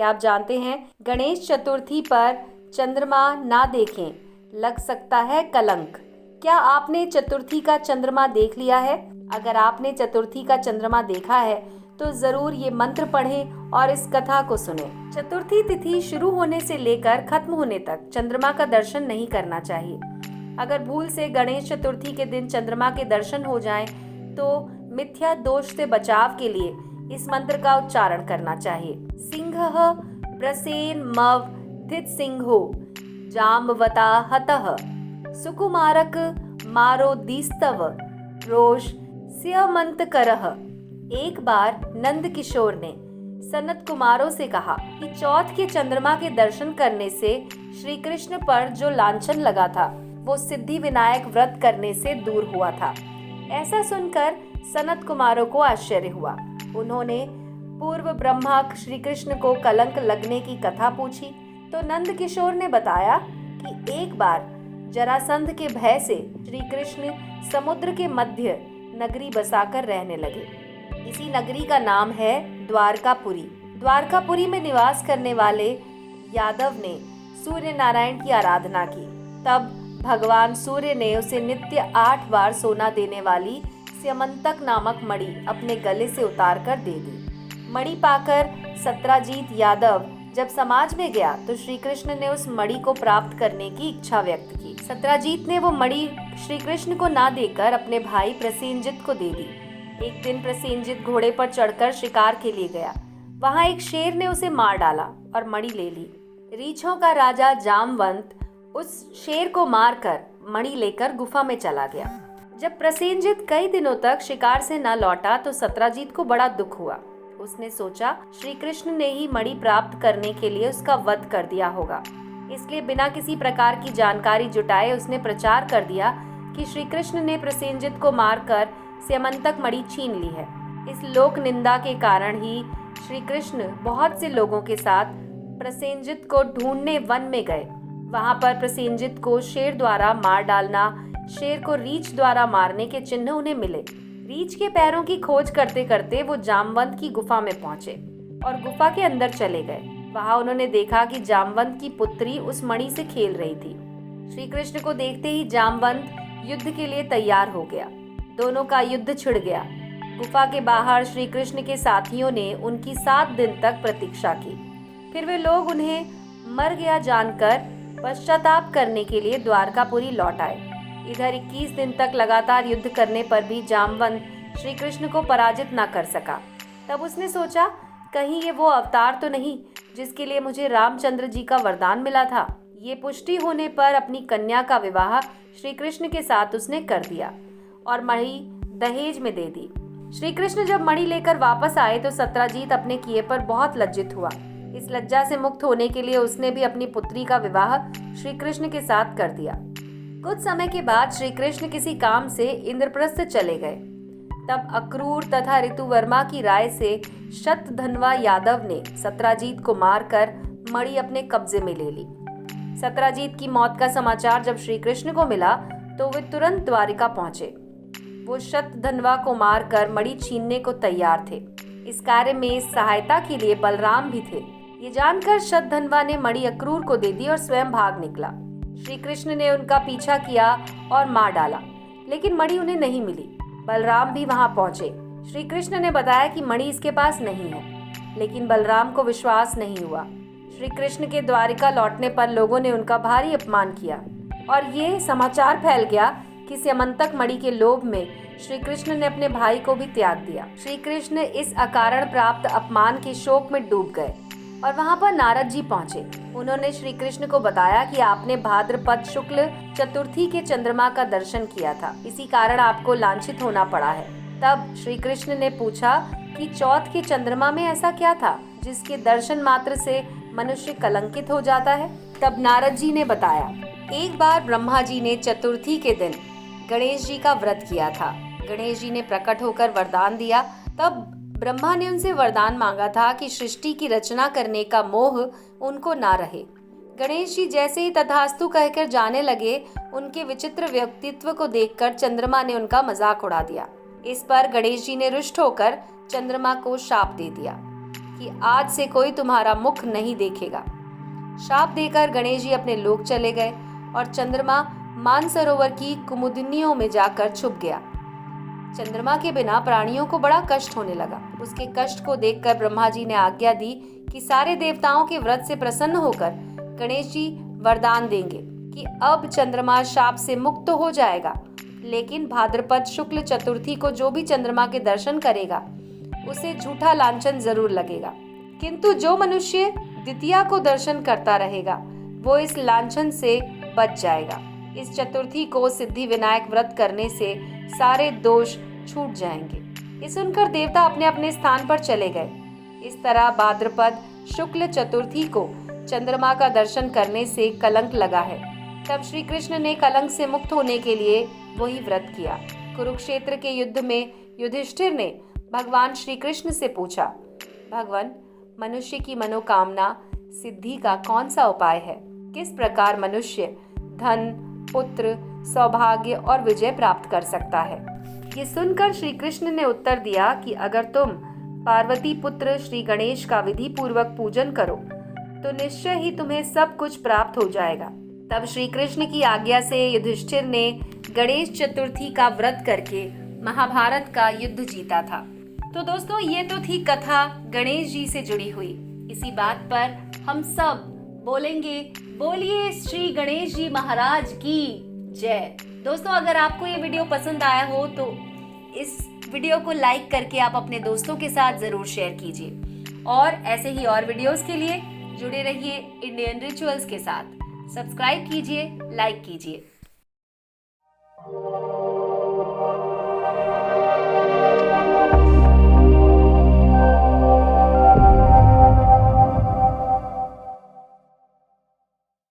क्या आप जानते हैं गणेश चतुर्थी पर चंद्रमा ना देखें लग सकता है कलंक। क्या आपने चतुर्थी का चंद्रमा देख लिया है? अगर आपने चतुर्थी का चंद्रमा देखा है तो जरूर ये मंत्र पढ़ें और इस कथा को सुनें। चतुर्थी तिथि शुरू होने से लेकर खत्म होने तक चंद्रमा का दर्शन नहीं करना चाहिए। अगर भूल से गणेश चतुर्थी के दिन चंद्रमा के दर्शन हो जाएं, तो मिथ्या दोष से बचाव के लिए इस मंत्र का उच्चारण करना चाहिए। सिंहः प्रसेन मव थित सिंहो जाम्बवता हतः सुकुमारक मारोदीस्तव रोष स्यमंतकरः। एक बार नंद किशोर ने सनत कुमारों से कहा कि चौथ के चंद्रमा के दर्शन करने से श्री कृष्ण पर जो लांछन लगा था वो सिद्धि विनायक व्रत करने से दूर हुआ था। ऐसा सुनकर सनत कुमारों को आश्चर्य हुआ। उन्होंने पूर्व ब्रह्मा श्री कृष्ण को कलंक लगने की कथा पूछी तो नंद किशोर ने बताया कि एक बार जरासंध के भय से श्री कृष्ण समुद्र के मध्य नगरी बसाकर रहने लगे। इसी नगरी का नाम है द्वारकापुरी। द्वारकापुरी में निवास करने वाले यादव ने सूर्य नारायण की आराधना की। तब भगवान सूर्य ने उसे नित्य 8 बार सोना देने वाली स्यमंतक नामक मणि अपने गले से उतार कर दे दी। मणि पाकर सत्राजीत यादव जब समाज में गया तो श्री कृष्ण ने उस मणि को प्राप्त करने की इच्छा व्यक्त की। सत्राजीत ने वो मणि श्री कृष्ण को ना देकर अपने भाई प्रसेनजित को दे दी। एक दिन प्रसेनजित घोड़े पर चढ़कर शिकार के लिए गया। वहां एक शेर ने उसे मार डाला और मणि ले ली। रीछों का राजा जामवंत उस शेर को मारकर मणि लेकर गुफा में चला गया। जब प्रसेनजित कई दिनों तक शिकार से न लौटा तो सत्राजीत को बड़ा दुख हुआ। उसने सोचा श्री कृष्ण ने ही मणि प्राप्त करने के लिए उसका वध कर दिया होगा। इसलिए बिना किसी प्रकार की जानकारी जुटाए उसने प्रचार कर दिया कि श्री कृष्ण ने प्रसेनजित को मारकर स्यमंतक मणि छीन ली है। इस लोक निंदा के कारण ही श्री कृष्ण बहुत से लोगों के साथ प्रसेनजित को ढूंढने वन में गए। वहां पर प्रसेनजित को शेर द्वारा मार डालना, शेर को रीछ द्वारा मारने के चिन्ह उन्हें मिले। रीछ के पैरों की खोज करते करते वो जामवंत की गुफा में पहुंचे और गुफा के अंदर चले गए। वहां उन्होंने देखा कि जामवंत की पुत्री उस मणि से खेल रही थी। श्री कृष्ण को देखते ही जामवंत युद्ध के लिए तैयार हो गया। दोनों का युद्ध छिड़ गया। गुफा के बाहर श्री कृष्ण के साथियों ने उनकी 7 दिन तक प्रतीक्षा की। फिर वे लोग उन्हें मर गया जानकर पश्चाताप करने के लिए द्वारकापुरी लौट आए। इधर 21 दिन तक लगातार युद्ध करने पर भी जामवंत श्री कृष्ण को पराजित न कर सका। तब उसने सोचा कहीं ये वो अवतार तो नहीं जिसके लिए मुझे रामचंद्र जी का वरदान मिला था। ये पुष्टि होने पर अपनी कन्या का विवाह श्री कृष्ण के साथ उसने कर दिया और मणि दहेज में दे दी। श्री कृष्ण जब मणि लेकर वापस आए तो सत्राजीत अपने किए पर बहुत लज्जित हुआ। इस लज्जा से मुक्त होने के लिए उसने भी अपनी पुत्री का विवाह श्री कृष्ण के साथ कर दिया। कुछ समय के बाद श्री कृष्ण किसी काम से इंद्रप्रस्थ चले गए। तब अक्रूर तथा ऋतुवर्मा की राय से शतधन्वा यादव ने सत्राजीत को मारकर मणि अपने कब्जे में ले ली। सत्राजीत की मौत का समाचार जब श्री कृष्ण को मिला तो वे तुरंत द्वारिका पहुंचे। वो शतधन्वा को मारकर मणि छीनने को तैयार थे। इस कार्य में सहायता के लिए बलराम भी थे। ये जानकर शतधन्वा ने मणि अक्रूर को दे दी और स्वयं भाग निकला। श्री कृष्ण ने उनका पीछा किया और मार डाला, लेकिन मणि उन्हें नहीं मिली। बलराम भी वहां पहुंचे। श्री कृष्ण ने बताया कि मणि इसके पास नहीं है, लेकिन बलराम को विश्वास नहीं हुआ। श्री कृष्ण के द्वारिका लौटने पर लोगों ने उनका भारी अपमान किया और ये समाचार फैल गया कि स्यमंतक मणि के लोभ में श्री कृष्ण ने अपने भाई को भी त्याग दिया। श्री कृष्ण इस अकारण प्राप्त अपमान के शोक में डूब गए और वहां पर नारद जी पहुंचे। उन्होंने श्री कृष्ण को बताया कि आपने भाद्रपद शुक्ल चतुर्थी के चंद्रमा का दर्शन किया था, इसी कारण आपको लांछित होना पड़ा है। तब श्री कृष्ण ने पूछा कि चौथ के चंद्रमा में ऐसा क्या था जिसके दर्शन मात्र से मनुष्य कलंकित हो जाता है। तब नारद जी ने बताया, एक बार ब्रह्मा जी ने चतुर्थी के दिन गणेश जी का व्रत किया था। गणेश जी ने प्रकट होकर वरदान दिया। तब ब्रह्मा ने उनसे वरदान मांगा था कि सृष्टि की रचना करने का मोह उनको ना रहे। गणेश जी जैसे ही तथास्तु कहकर जाने लगे, उनके विचित्र व्यक्तित्व को देखकर चंद्रमा ने उनका मजाक उड़ा दिया। इस पर गणेश जी ने रुष्ट होकर चंद्रमा को शाप दे दिया। कि आज से कोई तुम्हारा मुख नहीं देखेगा। शाप देकर गणेश जी अपने लोक चले गए और चंद्रमा मानसरोवर की कुमुदिनियों में जाकर छुप गया। चंद्रमा के बिना प्राणियों को बड़ा कष्ट होने लगा। उसके कष्ट को देखकर ब्रह्मा जी ने आज्ञा दी कि सारे देवताओं के व्रत से प्रसन्न होकर गणेश जी वरदान देंगे कि अब चंद्रमा शाप से मुक्त हो जाएगा, लेकिन भाद्रपद शुक्ल चतुर्थी को जो भी चंद्रमा के दर्शन करेगा उसे झूठा लांछन जरूर लगेगा, किंतु जो मनुष्य द्वितीया को दर्शन करता रहेगा वो इस लांछन से बच जाएगा। इस चतुर्थी को सिद्धि विनायक व्रत करने से सारे दोष छूट जाएंगे। ये सुनकर देवता अपने अपने स्थान पर चले गए। इस तरह भाद्रपद शुक्ल चतुर्थी को चंद्रमा का दर्शन करने से कलंक लगा है। तब श्री कृष्ण ने कलंक से मुक्त होने के लिए वही व्रत किया। कुरुक्षेत्र के युद्ध में युधिष्ठिर ने भगवान श्री कृष्ण से पूछा, भगवान, मनुष्य की मनोकामना सिद्धि का कौन सा उपाय है? किस प्रकार मनुष्य धन, पुत्र, सौभाग्य और विजय प्राप्त कर सकता है? ये सुनकर श्री कृष्ण ने उत्तर दिया कि अगर तुम पार्वती पुत्र श्री गणेश का विधि पूर्वक पूजन करो तो निश्चय ही तुम्हें सब कुछ प्राप्त हो जाएगा। तब श्री कृष्ण की आज्ञा से युधिष्ठिर ने गणेश चतुर्थी का व्रत करके महाभारत का युद्ध जीता था। तो दोस्तों, ये तो थी कथा गणेश जी से जुड़ी हुई। इसी बात पर हम सब बोलेंगे, बोलिए श्री गणेश जी महाराज की जय। दोस्तों, अगर आपको ये वीडियो पसंद आया हो तो इस वीडियो को लाइक करके आप अपने दोस्तों के साथ जरूर शेयर कीजिए और ऐसे ही और वीडियोस के लिए जुड़े रहिए इंडियन रिचुअल्स के साथ। सब्सक्राइब कीजिए, लाइक कीजिए।